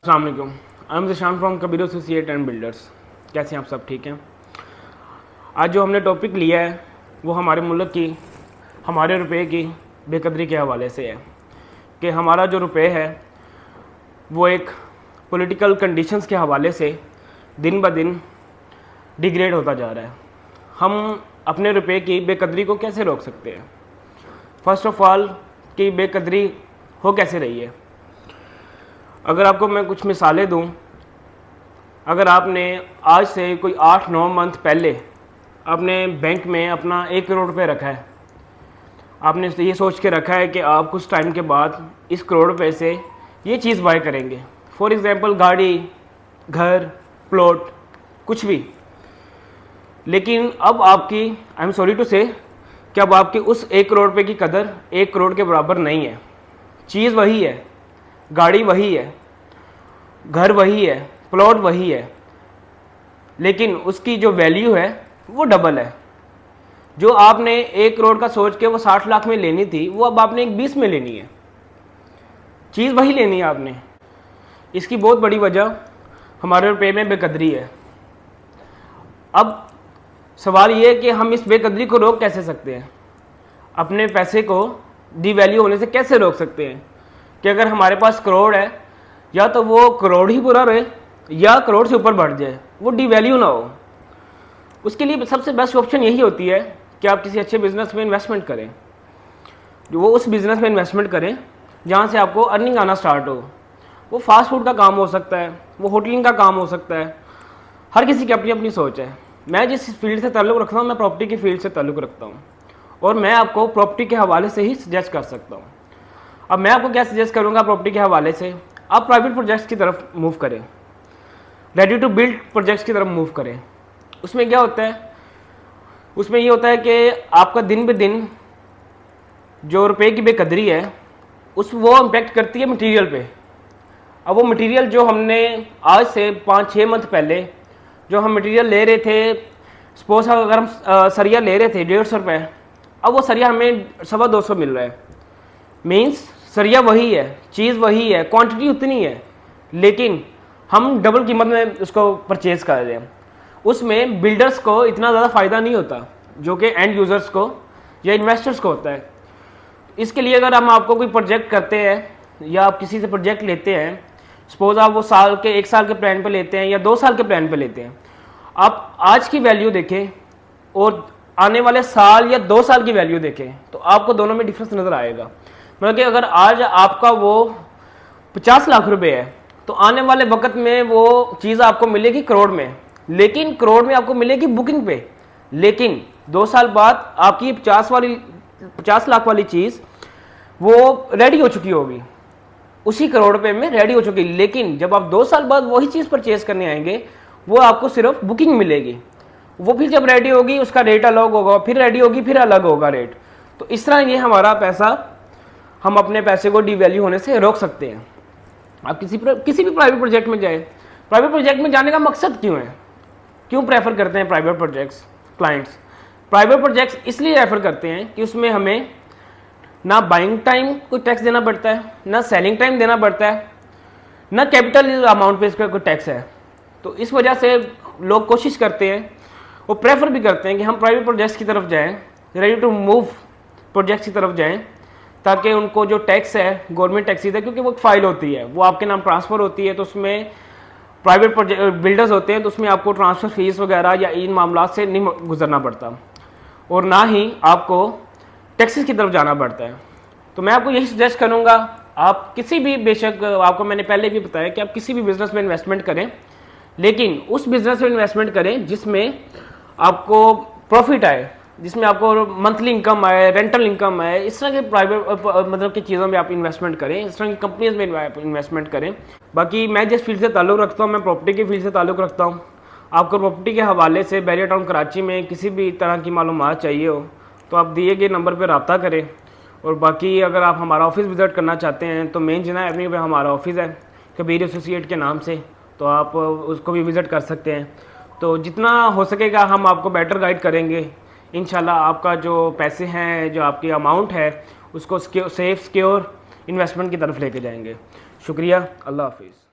अस्सलाम वालेकुम। I am Zeeshan from Kabir associate and builders. कैसे हैं आप सब? ठीक हैं। आज जो हमने टॉपिक लिया है वो हमारे मुल्क की, हमारे रुपए की बेकदरी के हवाले से है कि हमारा जो रुपए है वो एक पॉलिटिकल कंडीशंस के हवाले से दिन ब दिन डिग्रेड होता जा रहा है। हम अपने रुपए की बेकदरी को कैसे रोक सकते हैं? फर्स्ट ऑफ ऑल कि बेकदरी हो कैसे रही है। अगर आपको मैं कुछ मिसालें दूं, अगर आपने आज से कोई 8-9 मंथ पहले आपने बैंक में अपना 1 करोड़ रुपये रखा है, आपने ये सोच के रखा है कि आप कुछ टाइम के बाद इस करोड़ रुपये से ये चीज़ बाय करेंगे, फॉर एग्ज़ाम्पल गाड़ी, घर, प्लॉट, कुछ भी। लेकिन अब आपकी, आई एम सॉरी टू से, कि अब आपकी उस 1 करोड़ रुपये की कदर 1 करोड़ के बराबर नहीं है। चीज़ वही है, गाड़ी वही है, घर वही है, प्लॉट वही है, लेकिन उसकी जो वैल्यू है वो डबल है। जो आपने 1 करोड़ का सोच के वो 60 लाख में लेनी थी, वो अब आपने 20 में लेनी है। चीज़ वही लेनी है आपने। इसकी बहुत बड़ी वजह हमारे रुपये में बेकदरी है। अब सवाल ये है कि हम इस बेकदरी को रोक कैसे सकते हैं? अपने पैसे को डिवैल्यू होने से कैसे रोक सकते हैं कि अगर हमारे पास करोड़ है, या तो वो करोड़ ही पूरा रहे या करोड़ से ऊपर बढ़ जाए, वो डिवैल्यू ना हो। उसके लिए सबसे बेस्ट ऑप्शन यही होती है कि आप किसी अच्छे बिजनेस में इन्वेस्टमेंट करें, वो उस बिज़नेस में इन्वेस्टमेंट करें जहाँ से आपको अर्निंग आना स्टार्ट हो। वो फास्ट फूड का काम हो सकता है, वो होटलिंग का काम हो सकता है। हर किसी की अपनी अपनी सोच है। मैं जिस फील्ड से ताल्लुक़ रखता हूँ, मैं प्रॉपर्टी की फील्ड से ताल्लुक़ रखता हूँ, और मैं आपको प्रॉपर्टी के हवाले से ही सजेस्ट कर सकता हूँ। अब मैं आपको क्या सजेस्ट करूँगा प्रॉपर्टी के हवाले से? आप प्राइवेट प्रोजेक्ट्स की तरफ मूव करें, रेडी टू बिल्ड प्रोजेक्ट्स की तरफ मूव करें। उसमें क्या होता है? उसमें ये होता है कि आपका दिन ब दिन जो रुपए की बेकदरी है वो इम्पेक्ट करती है मटेरियल पे। अब वो मटेरियल जो हमने आज से 5-6 मंथ पहले जो हम मटेरियल ले रहे थे, सपोज अगर हम सरिया ले रहे थे 150 रुपये, अब वो सरिया हमें 250 मिल रहा है। मीन्स सरिया वही है, चीज़ वही है, क्वांटिटी उतनी है, लेकिन हम डबल कीमत में उसको परचेज़ कर रहे हैं। उसमें बिल्डर्स को इतना ज़्यादा फ़ायदा नहीं होता जो कि एंड यूज़र्स को या इन्वेस्टर्स को होता है। इसके लिए अगर हम आपको कोई प्रोजेक्ट करते हैं या आप किसी से प्रोजेक्ट लेते हैं, सपोज आप वो 1 साल के प्लान पे लेते हैं या 2 साल के प्लान पे लेते हैं, आप आज की वैल्यू देखें और आने वाले साल या 2 साल की वैल्यू देखें तो आपको दोनों में डिफरेंस नज़र आएगा। मतलब कि अगर आज आपका वो 50 लाख रुपए है तो आने वाले वक्त में वो चीज़ आपको मिलेगी करोड़ में, लेकिन करोड़ में आपको मिलेगी बुकिंग पे। लेकिन 2 साल बाद आपकी 50 लाख वाली चीज़ वो रेडी हो चुकी होगी, उसी करोड़ रुपए में रेडी हो चुकी। लेकिन जब आप 2 साल बाद वही चीज़ परचेज करने आएंगे, वो आपको सिर्फ बुकिंग मिलेगी। वो फिर जब रेडी होगी उसका रेट अलग होगा, फिर रेडी होगी फिर अलग होगा रेट। तो इस तरह ये हमारा पैसा, हम अपने पैसे को डिवैल्यू होने से रोक सकते हैं। आप किसी भी प्राइवेट प्रोजेक्ट में जाए, प्राइवेट प्रोजेक्ट में जाने का मकसद क्यों है? क्यों प्रेफर करते हैं private projects clients? Private projects इसलिए रेफर करते हैं कि उसमें हमें ना बाइंग टाइम कोई टैक्स देना पड़ता है, ना सेलिंग टाइम देना पड़ता है, ना कैपिटल अमाउंट पे इसका कोई टैक्स है। तो इस वजह से लोग कोशिश करते हैं, वो प्रेफर भी करते हैं कि हम प्राइवेट प्रोजेक्ट्स की तरफ जाएं, रेडी टू मूव प्रोजेक्ट्स की तरफ जाएं, ताकि उनको जो टैक्स है, गवर्नमेंट टैक्सेस है, क्योंकि वो फाइल होती है, वो आपके नाम ट्रांसफ़र होती है, तो उसमें प्राइवेट बिल्डर्स होते हैं तो उसमें आपको ट्रांसफ़र फीस वगैरह या इन मामला से नहीं गुजरना पड़ता, और ना ही आपको टैक्सेस की तरफ जाना पड़ता है। तो मैं आपको यही सजेस्ट करूँगा, आप किसी भी, बेशक आपको मैंने पहले भी बताया कि आप किसी भी बिज़नेस में इन्वेस्टमेंट करें, लेकिन उस बिज़नेस में इन्वेस्टमेंट करें जिसमें आपको प्रॉफिट आए, जिसमें आपको मंथली इनकम आए, रेंटल इनकम आए। इस तरह के प्राइवेट मतलब की चीज़ों में आप इन्वेस्टमेंट करें, इस तरह की कंपनीज में इन्वेस्टमेंट करें। बाकी मैं जिस फील्ड से ताल्लुक़ रखता हूँ, मैं प्रॉपर्टी की फील्ड से ताल्लुक़ रखता हूँ। आपको प्रॉपर्टी के हवाले से बैरियर टाउन कराची में किसी भी तरह की मालूमात चाहिए हो तो आप दिए गए नंबर पर रब्ता करें। और बाकी अगर आप हमारा ऑफिस विज़िट करना चाहते हैं तो मेन जिना एवेन्यू पे हमारा ऑफिस है कबीर एसोसिएट के नाम से, तो आप उसको भी विज़िट कर सकते हैं। तो जितना हो सकेगा हम आपको बेटर गाइड करेंगे। इंशाल्लाह आपका जो पैसे हैं, जो आपकी अमाउंट है, उसको सेफ सिक्योर इन्वेस्टमेंट की तरफ लेके जाएंगे। शुक्रिया, अल्लाह हाफिज़।